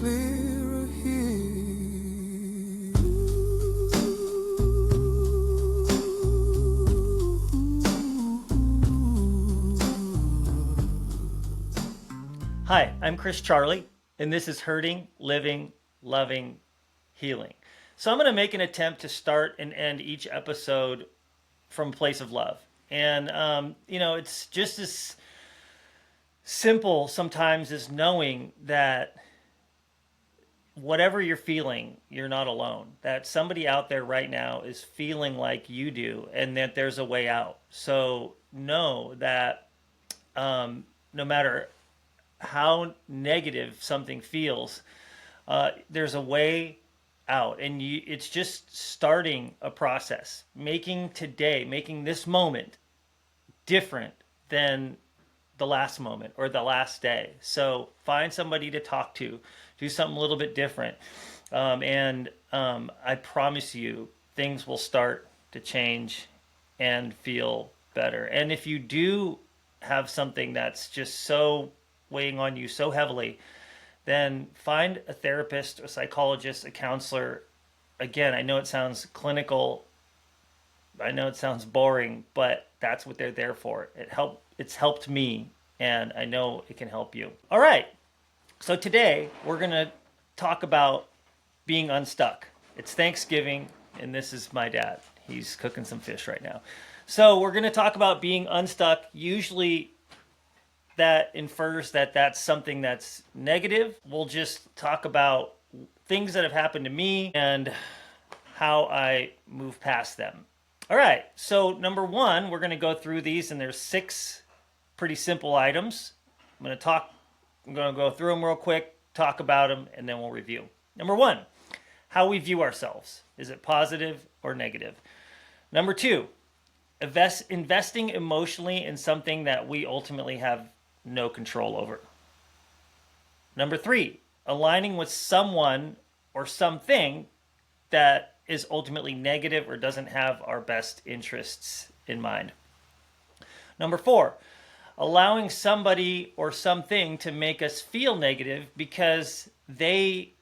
clearer here. Hi, I'm Chris Charlie, and this is Hurting, Living, Loving, Healing. So I'm going to make an attempt to start and end each episode from a place of love. And, it's just as simple sometimes as knowing that whatever you're feeling, you're not alone. That somebody out there right now is feeling like you do, and that there's a way out. So know that no matter how negative something feels, there's a way out, and it's just starting a process, making this moment different than the last moment or the last day. So find somebody to talk to, do something a little bit different, and I promise you, things will start to change and feel better. And if you do have something that's just so weighing on you so heavily, then find a therapist, a psychologist, a counselor. Again, I know it sounds clinical, I know it sounds boring, but that's what they're there for. It's helped me, and I know it can help you. All right. So today we're going to talk about being unstuck. It's Thanksgiving, and this is my dad. He's cooking some fish right now. So we're going to talk about being unstuck. Usually that infers that that's something that's negative. We'll just talk about things that have happened to me and how I move past them. All right, so number one, we're going to go through these, and there's 6 pretty simple items. I'm going to go through them real quick, talk about them, and then we'll review. Number 1, how we view ourselves. Is it positive or negative? Number 2, investing emotionally in something that we ultimately have no control over. Number 3, aligning with someone or something that is ultimately negative or doesn't have our best interests in mind. Number 4, allowing somebody or something to make us feel negative because they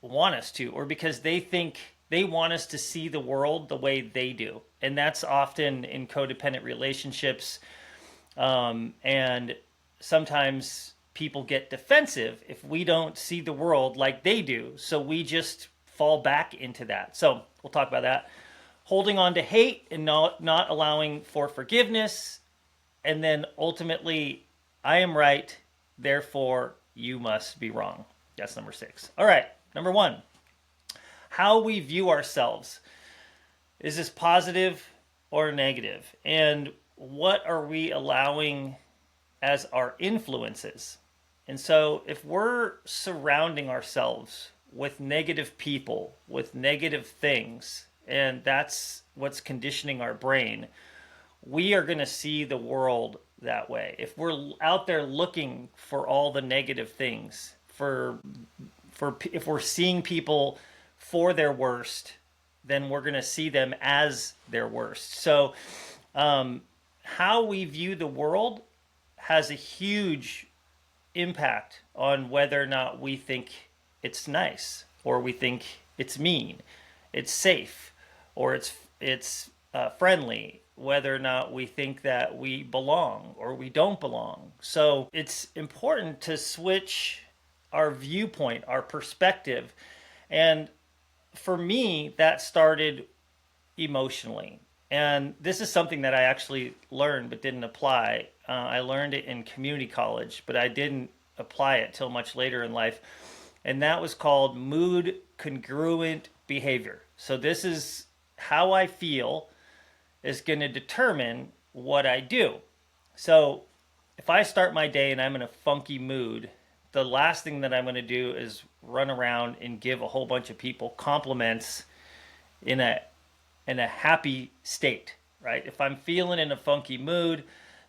want us to, or because they think they want us to see the world the way they do. And that's often in codependent relationships. And sometimes people get defensive if we don't see the world like they do. So we just fall back into that. So we'll talk about that. Holding on to hate and not allowing for forgiveness. And then ultimately, I am right, therefore you must be wrong. That's number 6. All right, number 1, how we view ourselves. Is this positive or negative? And what are we allowing as our influences? And so if we're surrounding ourselves with negative people, with negative things, and that's what's conditioning our brain, we are going to see the world that way. If we're out there looking for all the negative things, if we're seeing people for their worst, then we're going to see them as their worst. So how we view the world has a huge impact on whether or not we think it's nice, or we think it's mean, it's safe, or it's friendly, whether or not we think that we belong or we don't belong. So it's important to switch our viewpoint, our perspective. And for me, that started emotionally. And this is something that I actually learned but didn't apply. I learned it in community college, but I didn't apply it till much later in life. And that was called mood congruent behavior. So this is how I feel is going to determine what I do. So if I start my day and I'm in a funky mood, the last thing that I'm going to do is run around and give a whole bunch of people compliments in a happy state, right? If I'm feeling in a funky mood,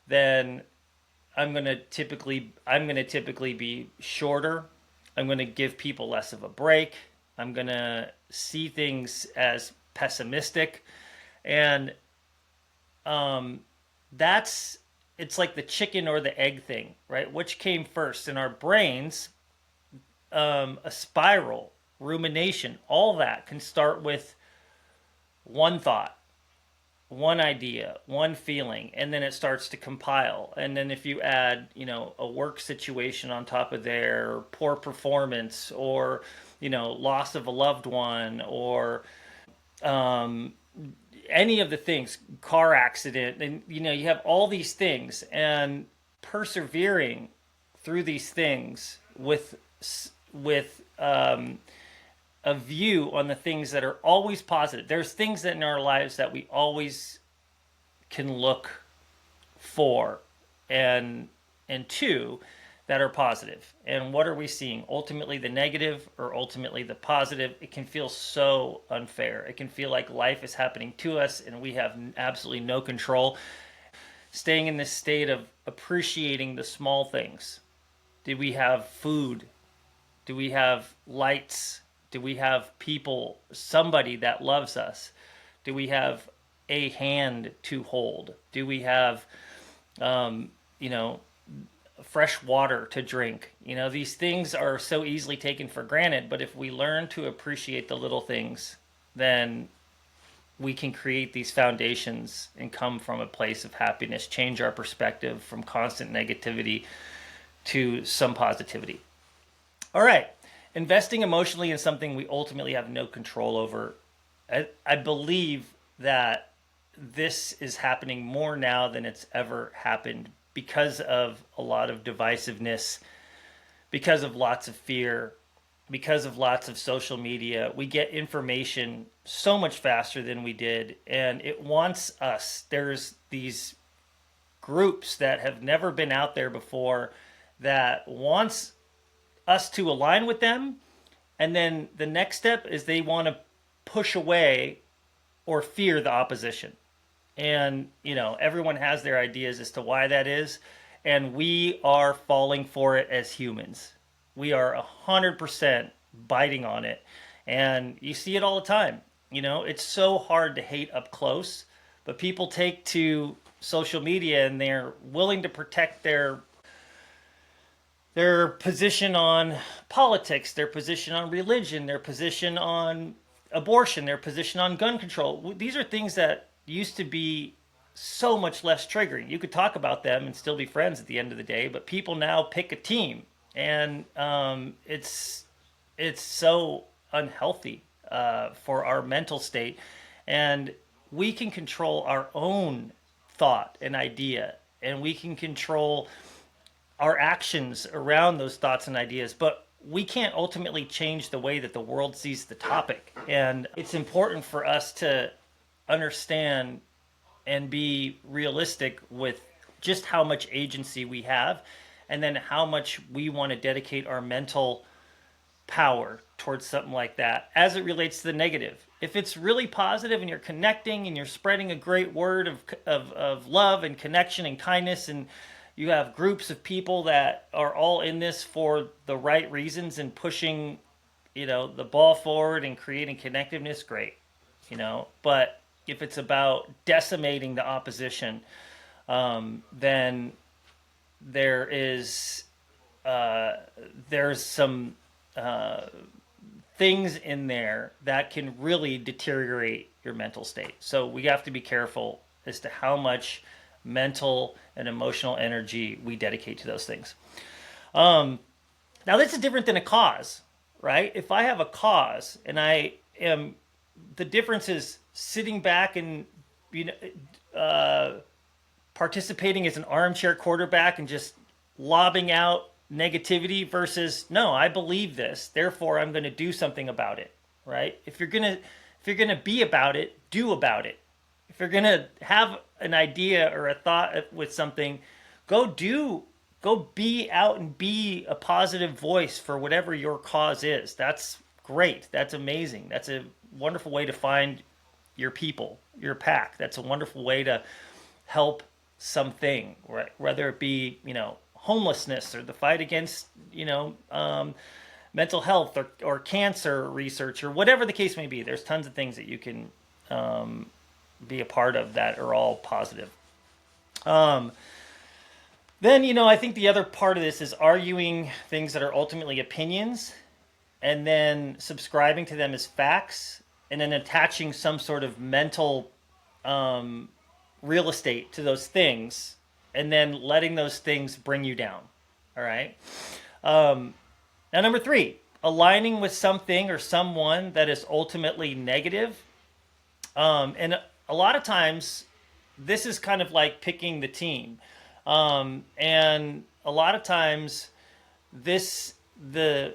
then I'm going to typically be shorter. I'm going to give people less of a break. I'm going to see things as pessimistic. And it's like the chicken or the egg thing, right? Which came first? In our brains, a spiral, rumination. All that can start with one thought, one idea, one feeling, and then it starts to compile. And then if you add, a work situation on top of there, poor performance, or, loss of a loved one, or any of the things, car accident, and you have all these things, and persevering through these things with a view on the things that are always positive. There's things that in our lives that we always can look for, and two, that are positive. And what are we seeing? Ultimately the negative or ultimately the positive? It can feel so unfair. It can feel like life is happening to us and we have absolutely no control. Staying in this state of appreciating the small things. Did we have food? Do we have lights? Do we have people, somebody that loves us? Do we have a hand to hold? Do we have, fresh water to drink? These things are so easily taken for granted, but if we learn to appreciate the little things, then we can create these foundations and come from a place of happiness, change our perspective from constant negativity to some positivity. All right. Investing emotionally in something we ultimately have no control over. I believe that this is happening more now than it's ever happened because of a lot of divisiveness, because of lots of fear, because of lots of social media. We get information so much faster than we did, and it wants us. There's these groups that have never been out there before that wants us to align with them, and then the next step is they want to push away or fear the opposition. And everyone has their ideas as to why that is, and we are falling for it as humans. We are 100% biting on it, and you see it all the time. It's so hard to hate up close, but people take to social media and they're willing to protect their position on politics, their position on religion, their position on abortion, their position on gun control. These are things that used to be so much less triggering. You could talk about them and still be friends at the end of the day, but people now pick a team, and it's so unhealthy for our mental state. And we can control our own thought and idea, and we can control our actions around those thoughts and ideas, but we can't ultimately change the way that the world sees the topic. And it's important for us to understand and be realistic with just how much agency we have, and then how much we want to dedicate our mental power towards something like that as it relates to the negative. If it's really positive and you're connecting and you're spreading a great word of love and connection and kindness, and you have groups of people that are all in this for the right reasons and pushing, the ball forward and creating connectiveness, great. But if it's about decimating the opposition, then there's some things in there that can really deteriorate your mental state. So we have to be careful as to how much mental and emotional energy we dedicate to those things. Now, this is different than a cause, right? If I have a cause and the difference is sitting back and participating as an armchair quarterback and just lobbing out negativity versus, no, I believe this, therefore I'm going to do something about it, right? If you're gonna be about it, do about it. If you're gonna have an idea or a thought with something, go be out and be a positive voice for whatever your cause is. That's great. That's amazing. That's a wonderful way to find your people, your pack. That's a wonderful way to help something, right? Whether it be, homelessness or the fight against, mental health or cancer research or whatever the case may be. There's tons of things that you can be a part of that are all positive. Then, I think the other part of this is arguing things that are ultimately opinions and then subscribing to them as facts, and then attaching some sort of mental real estate to those things, and then letting those things bring you down. All right. Now, number three, aligning with something or someone that is ultimately negative. And a lot of times, this is kind of like picking the team. And a lot of times, the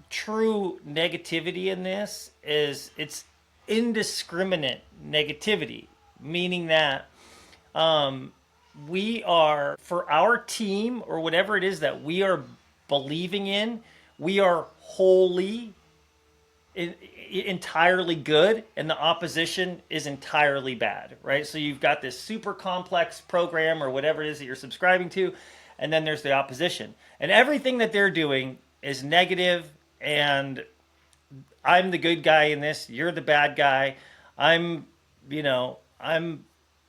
true negativity in this is it's indiscriminate negativity, meaning that we are, for our team or whatever it is that we are believing in, we are wholly, entirely good, and the opposition is entirely bad, right? So you've got this super complex program or whatever it is that you're subscribing to, and then there's the opposition. And everything that they're doing is negative, and I'm the good guy in this, you're the bad guy. I'm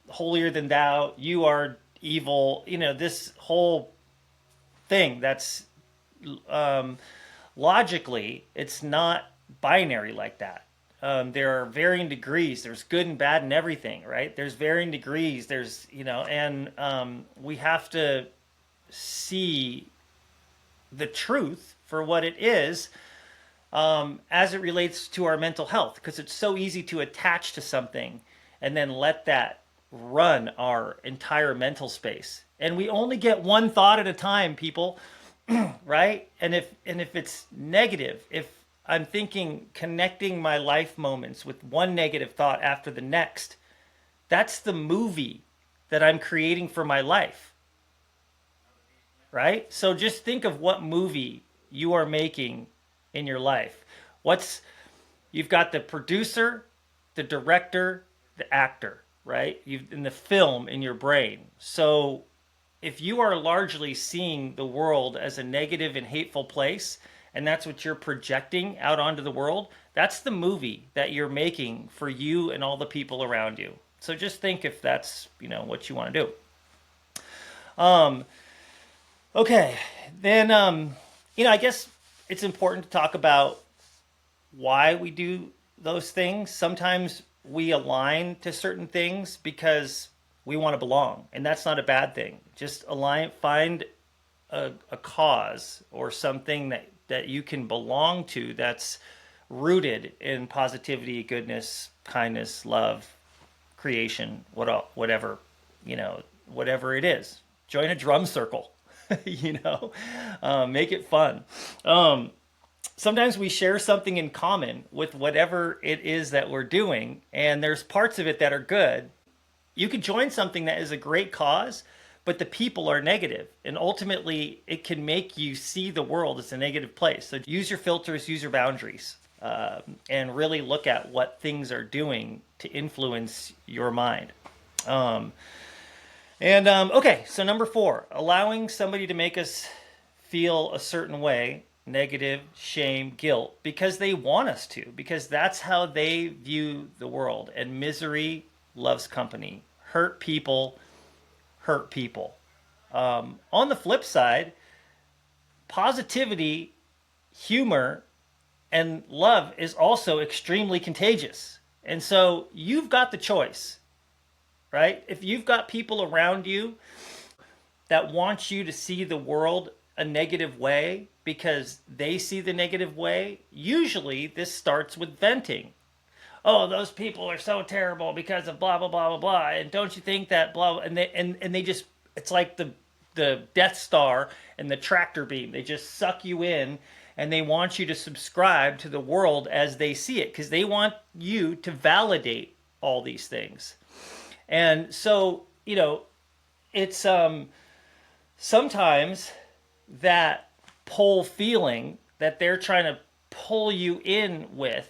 holier than thou, you are evil. This whole thing that's logically, it's not binary like that. There are varying degrees. There's good and bad in everything, right? There's varying degrees. And we have to see the truth for what it is, as it relates to our mental health, because it's so easy to attach to something and then let that run our entire mental space. And we only get one thought at a time, people, right? And if it's negative, if I'm thinking connecting my life moments with one negative thought after the next, that's the movie that I'm creating for my life, right? So just think of what movie you are making in your life. You've got the producer, the director, the actor, right? You've in the film in your brain. So if you are largely seeing the world as a negative and hateful place, and that's what you're projecting out onto the world, that's the movie that you're making for you and all the people around you. So just think if that's, what you want to do. Okay, then, I guess it's important to talk about why we do those things. Sometimes we align to certain things because we want to belong, and that's not a bad thing. Just find a cause or something that you can belong to that's rooted in positivity, goodness, kindness, love, creation, whatever, whatever it is. Join a drum circle, make it fun. Sometimes we share something in common with whatever it is that we're doing, and there's parts of it that are good. You could join something that is a great cause, but the people are negative, and ultimately it can make you see the world as a negative place. So use your filters, use your boundaries, and really look at what things are doing to influence your mind. Okay, so number 4, allowing somebody to make us feel a certain way, negative, shame, guilt, because they want us to, because that's how they view the world. And misery loves company. Hurt people hurt people. On the flip side, positivity, humor, and love is also extremely contagious. And so you've got the choice, right? If you've got people around you that want you to see the world a negative way because they see the negative way, usually this starts with venting. Oh, those people are so terrible because of blah blah blah blah blah, and don't you think that blah, and they just, it's like the Death Star and the tractor beam. They just suck you in, and they want you to subscribe to the world as they see it, because they want you to validate all these things. And so, it's sometimes that pull feeling that they're trying to pull you in with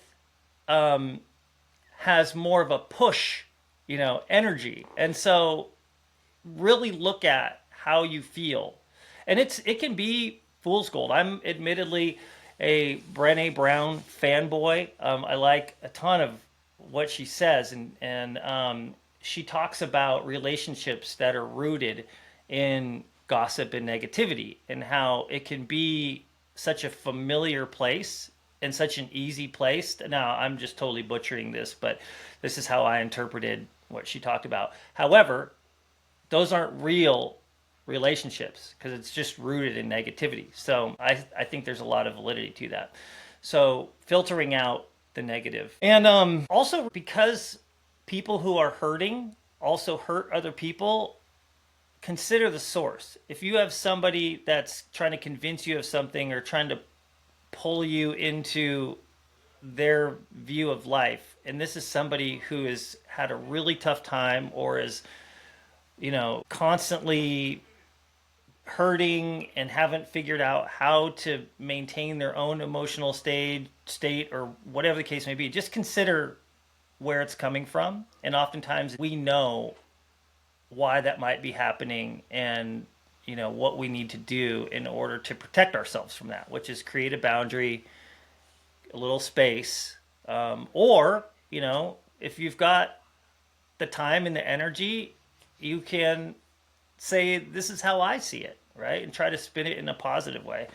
has more of a push, energy. And so really look at how you feel. And it can be fool's gold. I'm admittedly a Brené Brown fanboy. I like a ton of what she says, and she talks about relationships that are rooted in gossip and negativity, and how it can be such a familiar place in such an easy place. Now, I'm just totally butchering this, but this is how I interpreted what she talked about. However, those aren't real relationships because it's just rooted in negativity. So I think there's a lot of validity to that. So filtering out the negative. And also because people who are hurting also hurt other people, consider the source. If you have somebody that's trying to convince you of something or trying to pull you into their view of life, and this is somebody who has had a really tough time or is, constantly hurting and haven't figured out how to maintain their own emotional state or whatever the case may be, just consider where it's coming from. And oftentimes we know why that might be happening and what we need to do in order to protect ourselves from that, which is create a boundary, a little space, or if you've got the time and the energy, you can say, this is how I see it, right? And try to spin it in a positive way.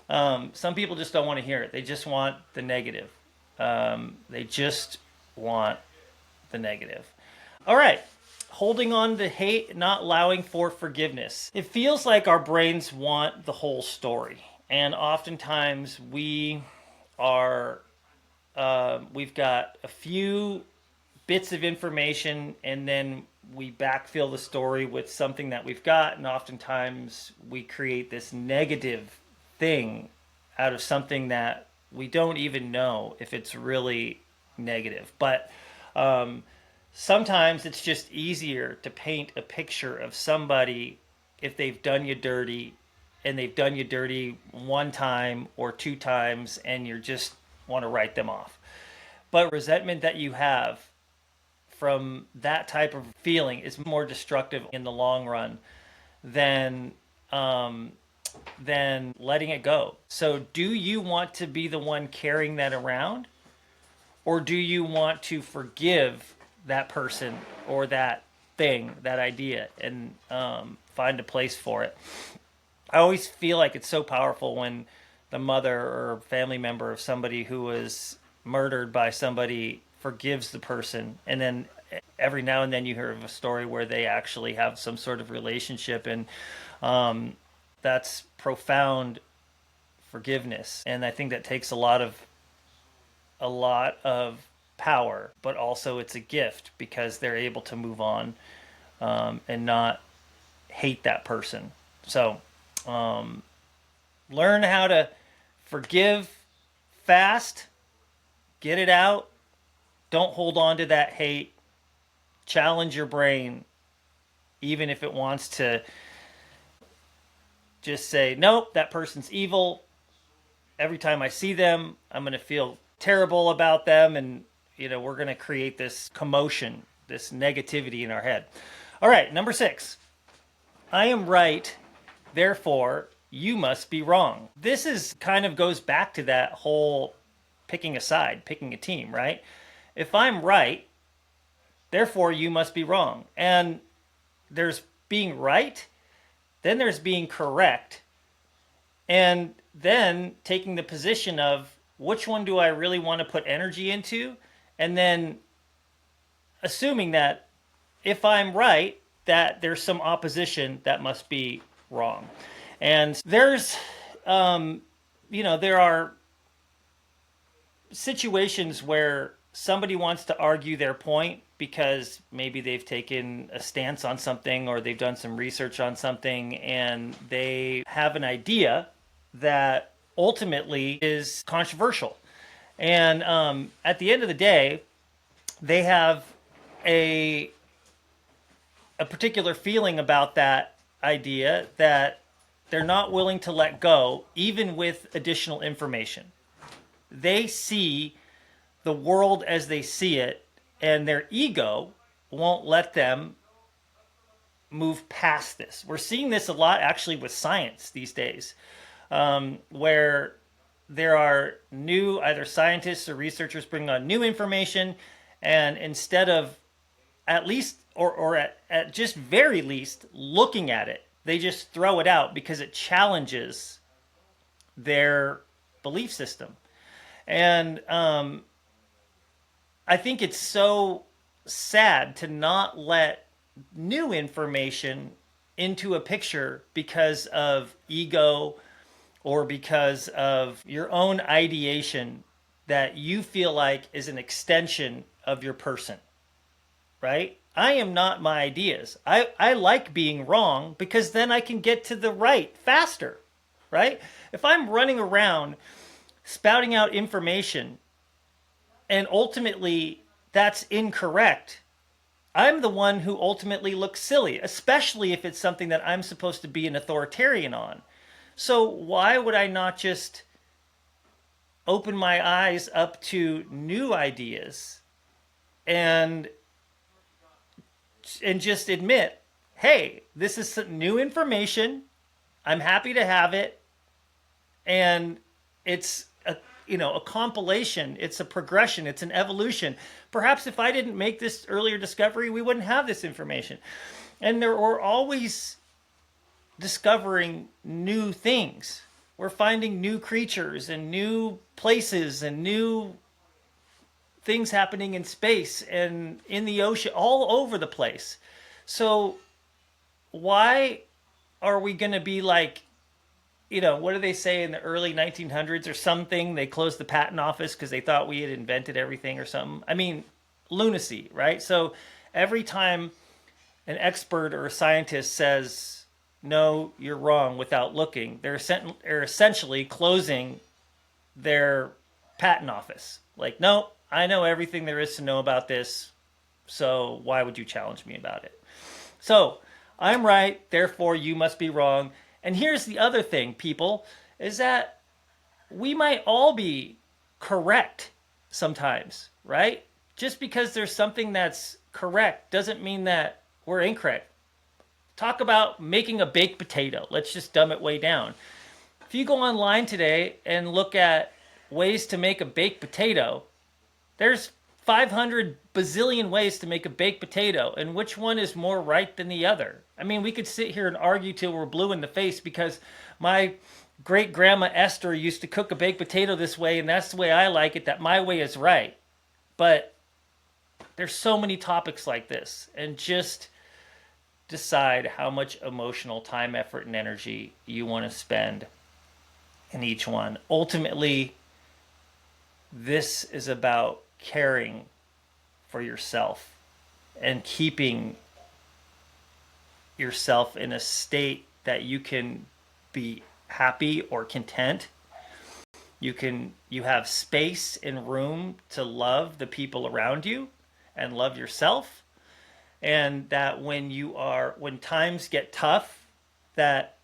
Some people just don't want to hear it. They just want the negative. They just want the negative. All right. Holding on to hate, not allowing for forgiveness. It feels like our brains want the whole story. And oftentimes we've got a few bits of information and then we backfill the story with something that we've got, and oftentimes we create this negative thing out of something that we don't even know if it's really negative. But sometimes it's just easier to paint a picture of somebody if they've done you dirty, and they've done you dirty one time or two times, and you just want to write them off. But resentment that you have from that type of feeling is more destructive in the long run than letting it go. So do you want to be the one carrying that around, or do you want to forgive that person or that thing, that idea, and find a place for it? I always feel like it's so powerful when the mother or family member of somebody who was murdered by somebody forgives the person, and then every now and then you hear of a story where they actually have some sort of relationship, and that's profound forgiveness. And I think that takes a lot of power, but also it's a gift because they're able to move on and not hate that person. So learn how to forgive fast, get it out. Don't hold on to that hate. Challenge your brain, even if it wants to just say, nope, that person's evil. Every time I see them, I'm going to feel terrible about them. And, we're going to create this commotion, this negativity in our head. All right, number 6. I am right, therefore you must be wrong. This is kind of goes back to that whole picking a side, picking a team, right? If I'm right, therefore you must be wrong. And there's being right, then there's being correct, and then taking the position of which one do I really want to put energy into, and then assuming that if I'm right, that there's some opposition that must be wrong. And there's, there are situations where somebody wants to argue their point because maybe they've taken a stance on something or they've done some research on something and they have an idea that ultimately is controversial. And at the end of the day, they have a particular feeling about that idea that they're not willing to let go, even with additional information. They see the world as they see it, and their ego won't let them move past this. We're seeing this a lot actually with science these days, where there are new either scientists or researchers bringing on new information, and instead of at least or at just very least looking at it, they just throw it out because it challenges their belief system. And I think it's so sad to not let new information into a picture because of ego or because of your own ideation that you feel like is an extension of your person, right? I am not my ideas. I like being wrong because then I can get to the right faster, right? If I'm running around spouting out information and ultimately that's incorrect, I'm the one who ultimately looks silly, especially if it's something that I'm supposed to be an authoritarian on. So why would I not just open my eyes up to new ideas and just admit, hey, this is some new information. I'm happy to have it, and it's a compilation. It's a progression. It's an evolution. Perhaps if I didn't make this earlier discovery, we wouldn't have this information. And we're always discovering new things. We're finding new creatures and new places and new things happening in space and in the ocean, all over the place. So why are we going to be like, what do they say in the early 1900s or something? They closed the patent office because they thought we had invented everything or something. I mean, lunacy, right? So every time an expert or a scientist says, no, you're wrong without looking, they're essentially closing their patent office. Like, no, I know everything there is to know about this, so why would you challenge me about it? So I'm right, therefore you must be wrong. And here's the other thing, people, is that we might all be correct sometimes, right? Just because there's something that's correct doesn't mean that we're incorrect. Talk about making a baked potato. Let's just dumb it way down. If you go online today and look at ways to make a baked potato, there's 500 bazillion ways to make a baked potato, and which one is more right than the other? I mean, we could sit here and argue till we're blue in the face because my great grandma Esther used to cook a baked potato this way, and that's the way I like it, that my way is right. But there's so many topics like this, and just decide how much emotional time, effort, and energy you want to spend in each one. Ultimately, this is about caring for yourself and keeping yourself in a state that you can be happy or content. You have space and room to love the people around you and love yourself, and that when times get tough, that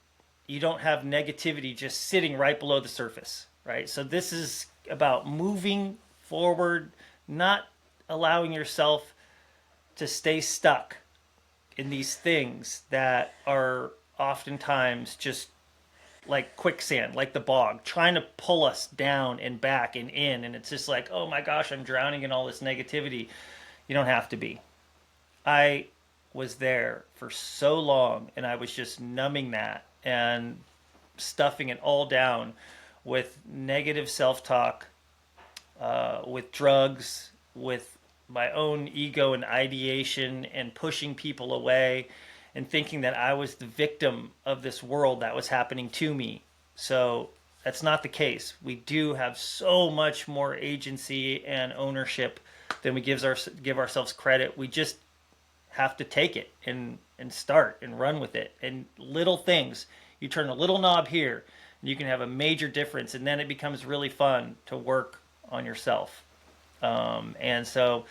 you don't have negativity just sitting right below the surface, right? So this is about moving forward, not allowing yourself to stay stuck in these things that are oftentimes just like quicksand, like the bog, trying to pull us down and back and in. And it's just like, oh my gosh, I'm drowning in all this negativity. You don't have to be. I was there for so long and I was just numbing that and stuffing it all down with negative self talk, with drugs, with my own ego and ideation, and pushing people away and thinking that I was the victim of this world that was happening to me. So that's not the case. We do have so much more agency and ownership than we give ourselves credit. We just have to take it and start and run with it. And little things, you turn a little knob here, and you can have a major difference. And then it becomes really fun to work on yourself. And so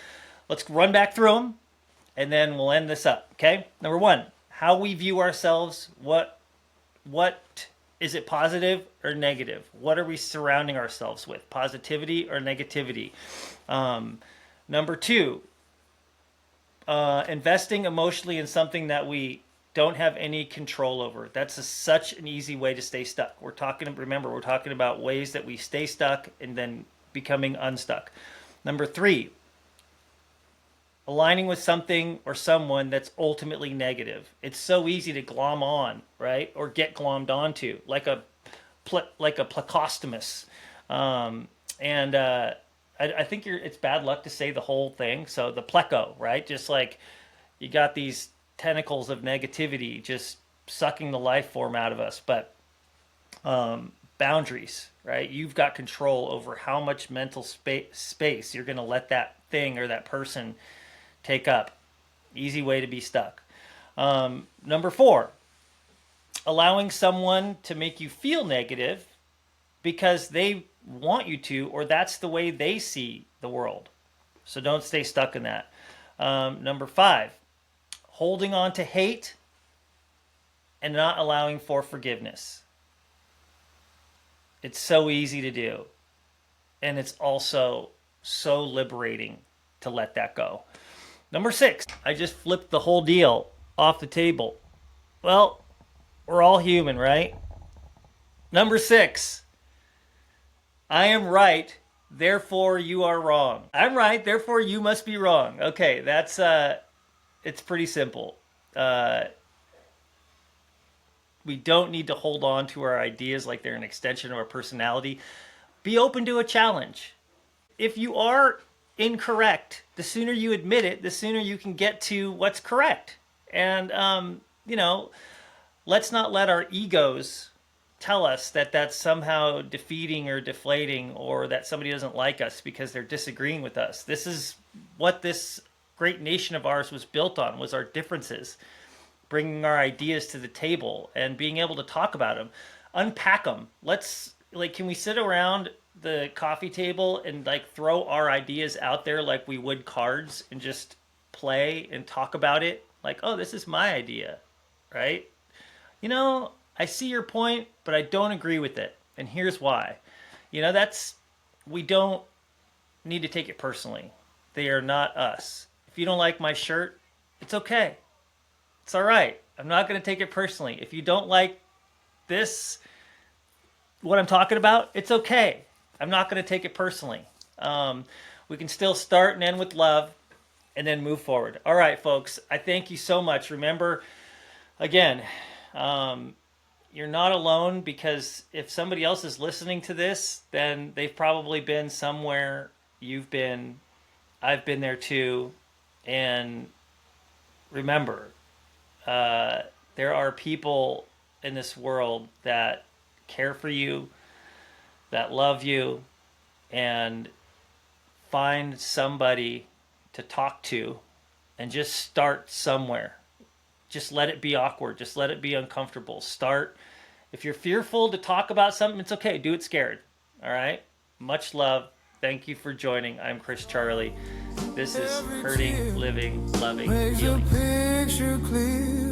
let's run back through them, and then we'll end this up. Okay. Number one, how we view ourselves. What is it, positive or negative? What are we surrounding ourselves with? Positivity or negativity? Number two, investing emotionally in something that we don't have any control over. That's such an easy way to stay stuck. We're talking about ways that we stay stuck and then becoming unstuck. Number three, aligning with something or someone that's ultimately negative. It's so easy to glom on, right? Or get glommed onto, like a plecostomus. And I think it's bad luck to say the whole thing. So the pleco, right? Just like you got these tentacles of negativity just sucking the life form out of us. But boundaries, right? You've got control over how much mental space you're going to let that thing or that person take up. Easy way to be stuck. Number 4, allowing someone to make you feel negative because they want you to, or that's the way they see the world. So don't stay stuck in that. Number 5, holding on to hate and not allowing for forgiveness. It's so easy to do. And it's also so liberating to let that go. Number 6, I just flipped the whole deal off the table. Well, we're all human, right? Number 6, I am right, therefore you are wrong. I'm right, therefore you must be wrong. Okay, that's it's pretty simple. We don't need to hold on to our ideas like they're an extension of our personality. Be open to a challenge. If you are incorrect, the sooner you admit it, the sooner you can get to what's correct. And, let's not let our egos tell us that that's somehow defeating or deflating or that somebody doesn't like us because they're disagreeing with us. This is what this great nation of ours was built on, was our differences, bringing our ideas to the table and being able to talk about them, unpack them. Can we sit around the coffee table and throw our ideas out there like we would cards and just play and talk about it? Like, oh, this is my idea, right? I see your point, but I don't agree with it. And here's why. We don't need to take it personally. They are not us. If you don't like my shirt, it's okay. It's all right. I'm not going to take it personally. If you don't like what I'm talking about, it's okay. I'm not going to take it personally. We can still start and end with love and then move forward. All right, folks. I thank you so much. Remember, again, you're not alone, because if somebody else is listening to this, then they've probably been somewhere you've been. I've been there too. And remember, there are people in this world that care for you, that love you, and find somebody to talk to and just start somewhere. Just let it be awkward. Just let it be uncomfortable. Start. If you're fearful to talk about something, it's okay. Do it scared. All right? Much love. Thank you for joining. I'm Chris Charlie. This is Hurting, Living, Loving, makes the Healing. picture clear.